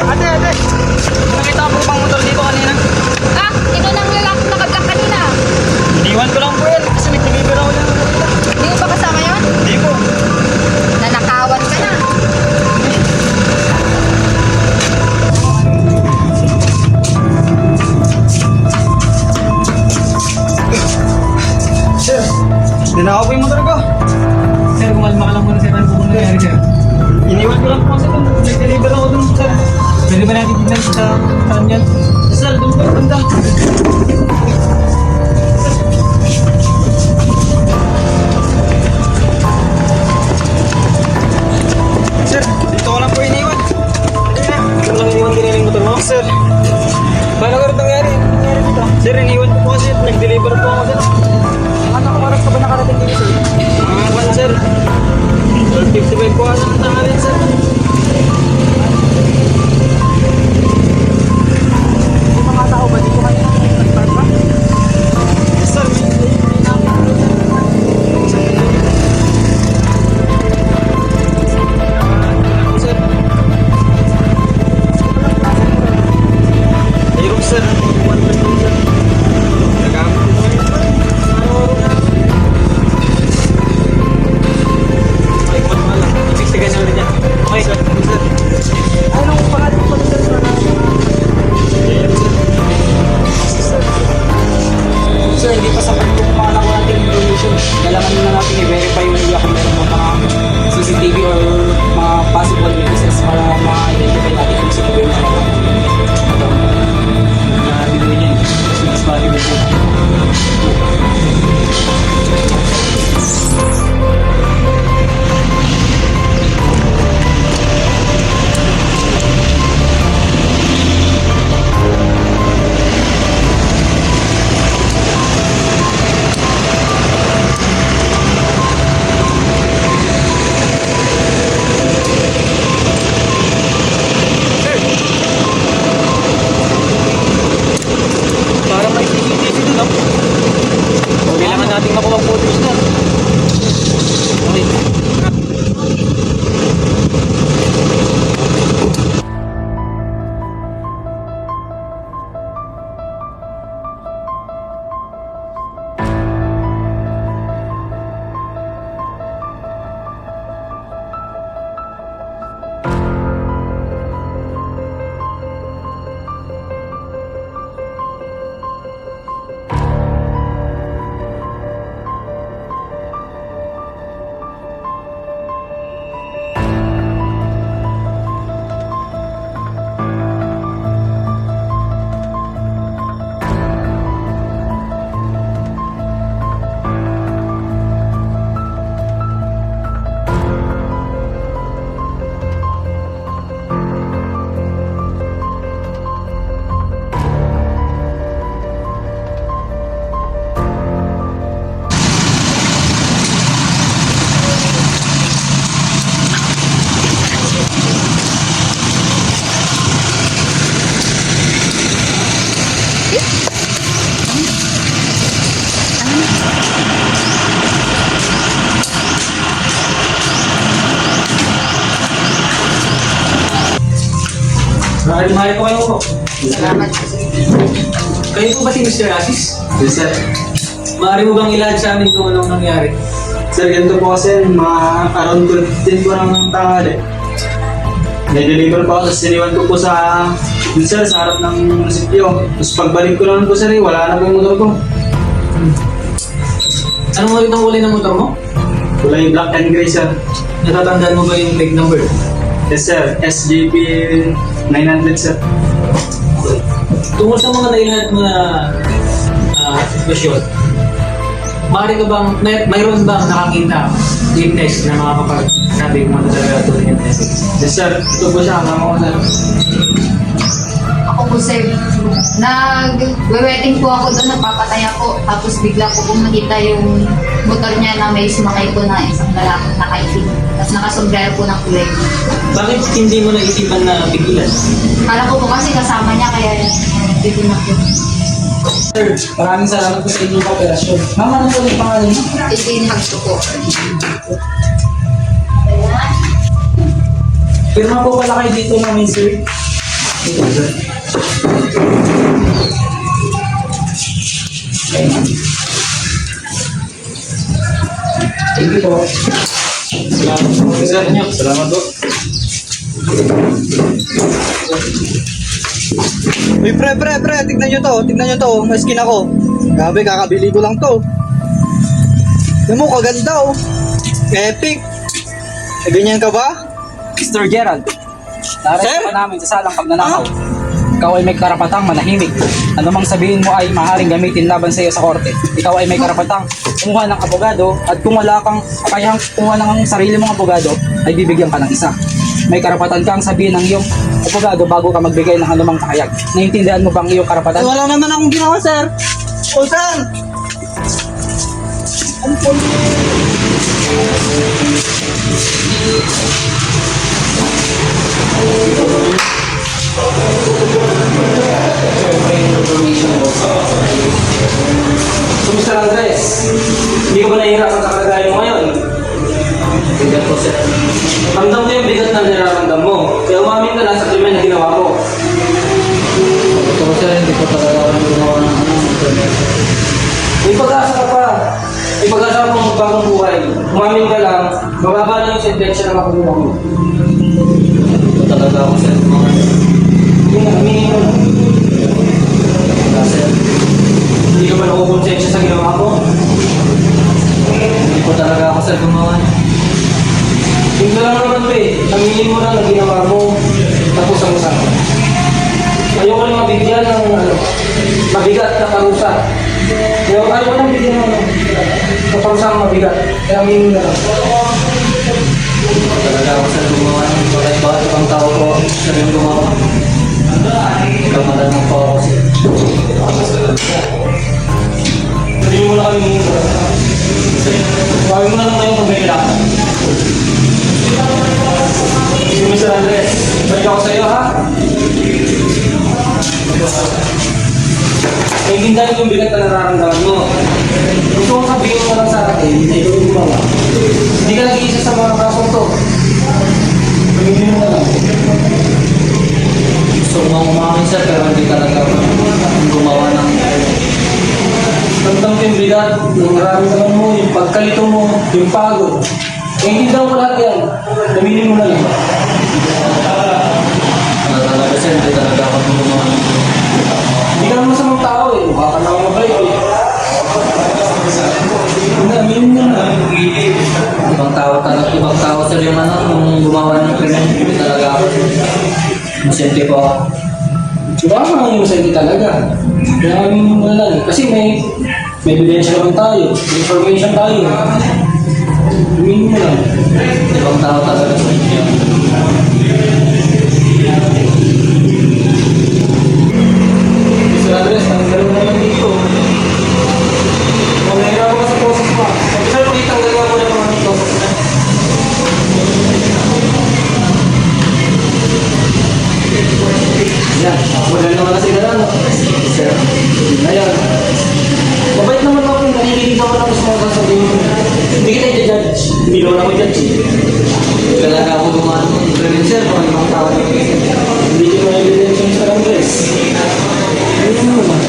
Ate, ate! Nakita ko pang motor dito kanina. Ah, ito nang lalaki nakablock kanina. Iniwan ko lang po yan kasi nag-deliver ako yan. Hindi mo ba kasama yun? Hindi po. Nanakawan ka na. Sir, dinakaw po yung motor ko. Sir, kumalma ka lang muna sir. Ano po kung nangyari sir? Iniwan ko lang po kasi doon. Nag-deliver ako doon, sir. Pwede ba natin tignan sa saan yan? Sir, doon po, banda. Sir, dito ko lang po iniwan. Sir, lang iniwan din yung motor mo? Sir, paano ko rin nangyari? Nangyari dito? Sir, iniwan ko po kasi nag-deliver po ako doon. Ano oras ka ba nakarating dito sir? Mga kwan, sir. 55 po kasi ang tangalin, sir. May mga tao ba dito kanina? Nag-park ba? Yes, sir. May namin. Sir. Ayun, sir. Nagamit ko ngayon. Ay, kwan mo lang. Ibigtigan nyo rin yan. Okay, sir. Sir. Anong pangalan mo sir? Ayun, sir. Sir. Sir, hindi pa sapat kung mga nakuha nating information. Kailangan na natin i-verify yung nila kung meron mga CCTV or mga possible witnesses para ma-identify natin kung sino ba yung mga binili niya. Mas valuable po. Para may CCTV dun, no? Kailangan natin makuha footage na. Okay. Mahal po kayo po. Salamat. Kayo po ba si Mr. Asis? Yes, sir. Maaari mo bang ilahad sa amin kung anong nangyari? Sir, ganito po kasi, around 12 po ng tanghali. Nai-deliver po ako, tapos siniwan ko po sa, dun sir, sa harap ng munisipyo. Tapos pagbalik ko naman po sir, wala na po yung motor ko. Anong ulit ang kulay ng motor mo? Kulay black and gray, sir. Natatandaan mo ba yung plate number? Yes, sir. SGP 900, sir. Tungkol sa mga nailahad mo na sitwasyon, maaari ka bang, mayroon bang nakakita witness na mga kapag-sabi kung ano talaga ito yung message? Yes, sir. Ito po siya, kama ko, sir. Ako po sir, nag-wedding po ako doon, nagpapatay ako. Tapos bigla ko pong nakita yung motor niya na may sumakay po na isang lalaki nakaitim. Tapos nakasombrero po ng kulay. Bakit hindi mo naisipan na pigilan? Kala ko po kasi kasama niya kaya titinap ko. Sir, maraming salamat po sa inyong kooperasyon. Ma'am, ano po yung pangalan niyo? Itinhag ko po. Pirma po pala kayo dito namin, sir. Thank you po. Salamat po sir niyo. Salamat po. Uy, pre, tignan nyo to, may skin ako. Grabe, kakabili ko lang to. Yan mo, kaganda oh. Epic. Eh, ganyan ka ba? Mr. Gerald, Sir? narin pa namin sa salang pagnanakaw. Ikaw ay may karapatang manahimik. Ano mang sabihin mo ay maaaring gamitin laban sa iyo sa korte. Ikaw ay may karapatang kumuha ng abogado at kung wala kang kakayahang kumuha ng sarili mong abogado, ay bibigyan ka ng isa. May karapatan kang sabihin ng iyong abogado bago ka magbigay ng anumang kahayag. Naiintindihan mo bang iyong karapatan? Wala naman akong ginawa, sir. O, sir. Ano po? So Mr. Andres, hindi ka ba nahihirapan sa kalagayan mo ngayon? Bigat po sir. Ramdam ko yung bigat na nararamdam mo. Kaya umamin ka na sa krimen na ginawa mo. Ito sir, hindi ko talaga ako gumawa ng May pag-asa ka pa. May pag-asa ka pang magbagong buhay. Umamin ka lang, mababa lang yung sentensya na makukuha mo. Ito talaga ako sir. Hindi na, aminin mo. Sir, Hindi ka ba nakukonsensya sa ginawa mo? hindi ko talaga ako sir gumawa. Hindi lang naman ba eh. Aminin mo lang na ginawa mo. Tapos ang usapan. Ayoko lang mabigyan ng mabigat na parusa. Ayoko lang bigyan ng parusang mabigat. Kaya aminin mo na lang. Hindi ko talaga ako sir gumawa. Bakit ibang tao ko sir yung gumawa? Kamalan po ako sir. Sabihin mo na kami muna. Gawin mo na lang ngayon kung may kailangan. Sige, Mr. Andres. Balik ako sa iyo, ha? Naiintindihan ko yung bigat na nararamdaman mo. Gusto kong sabihin mo lang sa akin na ikaw yung gumawa. Hindi ka nag-iisa sa mga kasong to. Sabihin mo na lang. Gusto ko umamin sir pero hindi talaga ako gumawa ng Ramdam ko yung bigat, yung nararamdaman mo, yung pagkalito mo, yung pagod. Naiintindihan ko lahat yan. Sabihin mo na lang. talaga sir, hindi talaga ako gumawa ng Hindi ka naman masamang tao eh. Mukha ka na mabait eh. Hindi, aminin mo na. ibang tao sir yung yung gumawa ng krimen. Hindi talaga ako. Masente po ako. Diba ka nga yung sa'yo talaga? Kaya aminin mo na lang eh. Kasi may ebidensya naman tayo. May information tayo. Aminin mo lang. Ibang tao talaga sir. Mr. Andres, tanggal mo naman dito. Kung nahirapan ka sa process pa, sir, pakitanggal nga mo na mga process na. Yan, wala naman kasi ka na, no? Sir, ayan. Mabait naman ako kung nakikinig naman ako sa mga sasabihin mo. Hindi kita i-judge. Hindi naman ako judge. Hindi talaga ako gumawa ng krimen sir. Kung ibang tao na Hindi ko na evidence yung Mr. Andres. Ayun mo naman.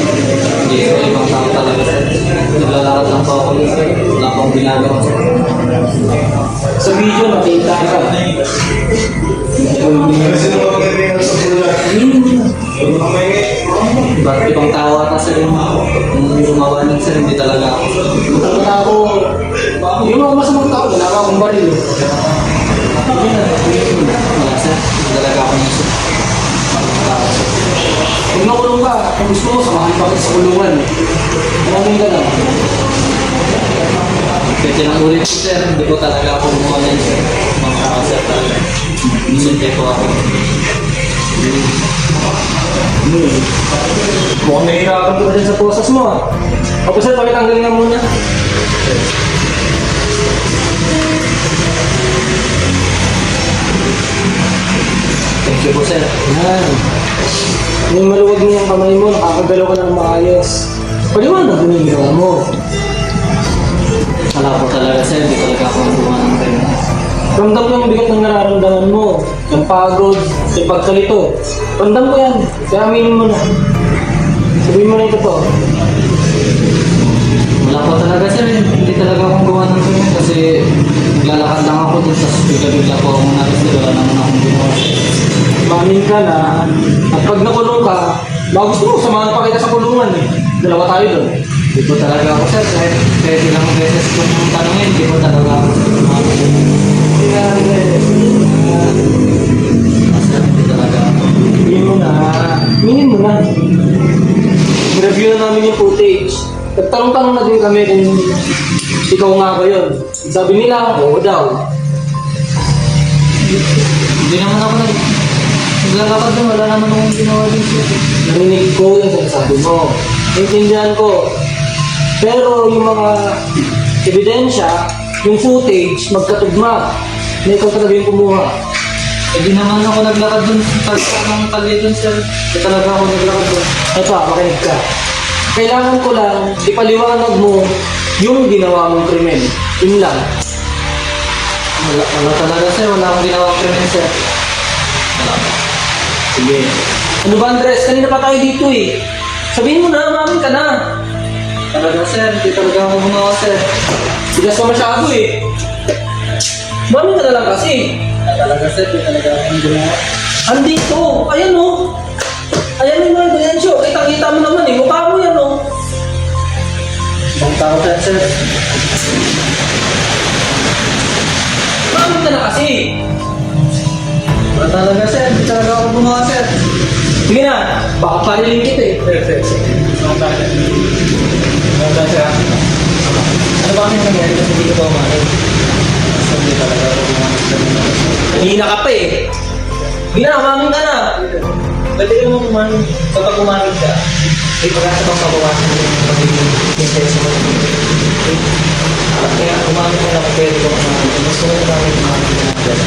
hindi sir, ibang tao talaga sir. Naglalakad lang po ako sir. Wala akong ginagawa sir. Sa video, nakita ka. Bakit ibang tao ata sir yung gumawa ng sir. Hindi talaga ako. Ang tao, yung mga masamang tao, wala ka akong baril. Wala sir. Hindi talaga ako ng sir. Kung nakulong ka, kung gusto mo, samahan pa kita sa kulungan. Kumanin ka lang. Pwede nang ulit po sir. Hindi ko talaga ako gumawa ng sir. Ibang tao sir talaga. Masente po ako. Mukhang nahihirapan ka dyan sa process mo ah. Tapos sir, pakitanggal nga muna. Thank you po sir. Yan. Yung maluwag niya ang kamay mo, nakakagalaw ka ng maayos. Paliwanag mo yung ginawa mo. Wala po talaga sir. Hindi talaga ako gumawa ng krimen. Ramdam mo yung bigat ng nararamdaman mo. Yung pagod, yung pagkalito. Bandam ko yan. Kaya aminin mo na. Sabihin mo na ito po. Wala po talaga sir, hindi talaga akong gawa ng krimen kasi naglalakad lang ako dun, tapos bigla-bigla po akong naris, wala naman akong ginawa. Mamin ka na. At pag nakulong ka, baka gusto mo, samahan pa kita sa kulungan eh. Dalawa tayo doon. Hindi po talaga ako sir, kahit ilang beses kung tanongin, hindi po talaga ako Kaya, sir, hindi talaga ako. Minin mo na. Minin mo na. I-review na namin yung footage. Nagtanong-tanong na din kami kung ikaw nga ba yun. Sabi nila, oo daw. Hindi naman ako naglalakad doon, wala naman akong ginawa din sir. Narinig ko yung sinasabi mo. Naintindihan ko. Pero yung mga ebidensya, yung footage, magkatugma. Na ikaw talaga yung kumuha. Hindi naman ako naglakad doon, ng kalye doon sir. Hindi talaga ako naglakad doon. Ito, makinig ka. Kailangan ko lang ipaliwanag mo yung ginawa mong krimen. Yun lang. Wala talaga sir, wala akong ginawang krimen sir. Wala po. Sige. Ano ba, Andres? Kanina pa tayo dito eh. Sabihin mo na, umamin ka na. Talaga sir, hindi talaga ako gumawa sir. Bigas pa masyado eh. Umamin ka na lang kasi. Talaga sir, hindi talaga akong gumawa. Andito. Ayan o. Ayan yung mga ebidensyo. Kitang-kita mo naman eh. Mukha mo yan o. Ibang tao sir. Umamin ka na kasi. Wala talaga sir, hindi talaga ako gumawa sir. Sige na. Baka pariling kita eh. Perfect sir. Wala sir. Ano ba kami nangyari kasi hindi ko pa umarin? Kasi hindi talaga ako gumawa sir. Hihina ka pa eh. Sige na, umamin ka na. Pwede ka naman umarin. Kapag umarin ka, may pag-asa bang mabawasan yung pagiging intense mo. Kaya umarin mo lang pwede ko umarin. Mas ko na namin umarin ka na.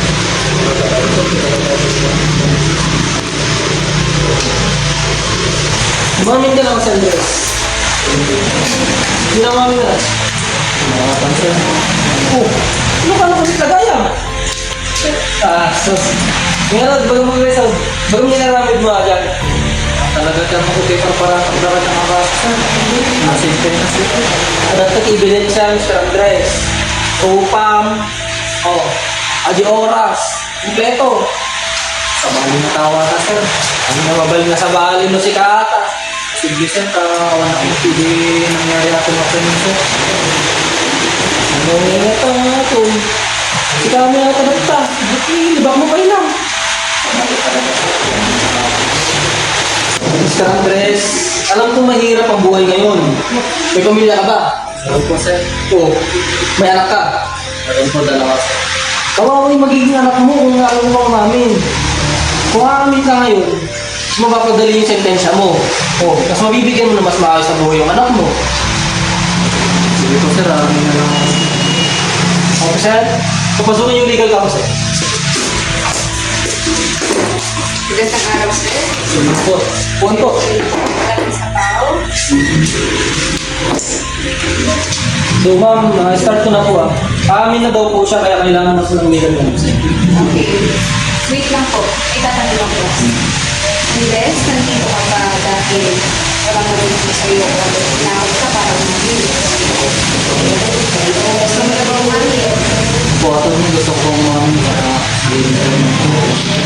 Umamin ka na kasi Andres. Hindi na umamin ka na. Nakakatan sir. Oh, ano ka na kasi kagaya? Sus. Ngayon, bago mag-result, bago ninaramid mo dyan. Talaga ka makupaper para ang dapat ng mga sir. Nasimple na sir. Dapat ebidensya, Mr. Andres. Upam, oh, adi oras, kompleto. Sabali na tawa ka sir. Ano na mabalik na sa bali mo si Kata? Sige sir, kawan ako hindi nangyari ako na kanin sir. Ano nga ito nga ito? Si kami na ito. Libak mo pa ilang. Mr. Andres, alam ko mahirap ang buhay ngayon. May pamilya ka ba? Meron po sir. Oo. May anak ka? Meron po dalawa sir. Kawawa yung magiging anak mo kung alam mo umamin. Kung aamin ka ngayon, mas mapapadali yung sentensya mo. Oh, mas mabibigyan mo na mas maayos sa buhay yung anak mo. Sige po sir, amin na lang. Okay, sir? Papasukin yung legal counsel. Magandang araw, sir. Sige po. Puwan po. Maraming sa tao. So ma'am, start ko na po ah. Aamin na daw po siya kaya kailangan na po ng legal counsel. Okay. Wait lang po. May tatanong lang po. Andres, nandito ka ba dahil walang narinig ko sa iyo o tinawag ka para umamil? Gusto mo na ba umamil? Po ato niyo gusto kong para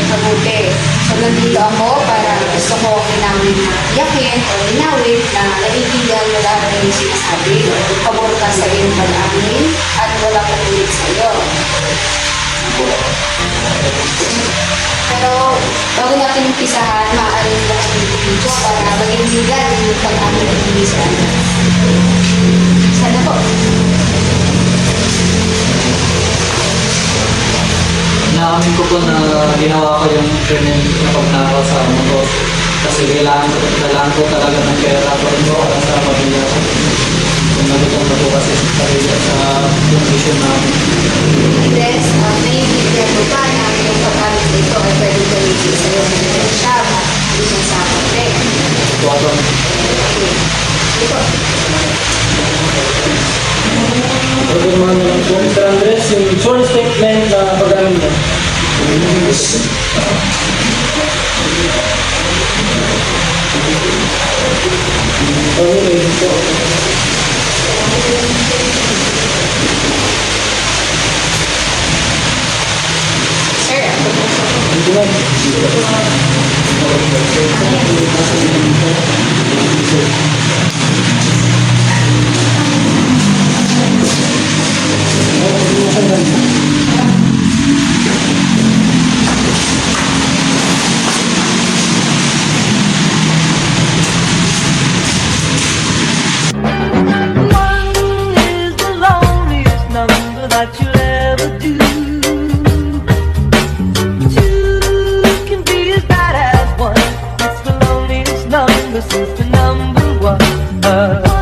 Mabuti. So, nandito ako para gusto ko linawin na yakin o linawin na naiintindihan mo lahat ng yung sinasabi. Pabor ka sa iyong pag-amin at wala kang ulit sa iyo. Pero, bago natin umpisahan, maaari mo lang ang video para maging legal yung pag-amin ng hindi sa amin. Sana po. Inaamin ko po na ginawa ko yung krimen na pagnakaw sa motor. Kasi kailangan ko talaga ng pera pa rin ko para sa pamilya ko. Kung nagutong na po kasi sa pamilya sa condition namin. Andres, naiintindihan mo ba na yung pag-amin dito ay pwede gamitin sa iyo ng siya isang sa kapatid? Po ato. Ito. Pagkirmahan na lang po. Mr. Andres, yung sworn statement na pag-amin niya. Okay po. Sir, ako po. One is the loneliest number that you'll ever do. Two can be as bad as one. It's the loneliest number since the number one.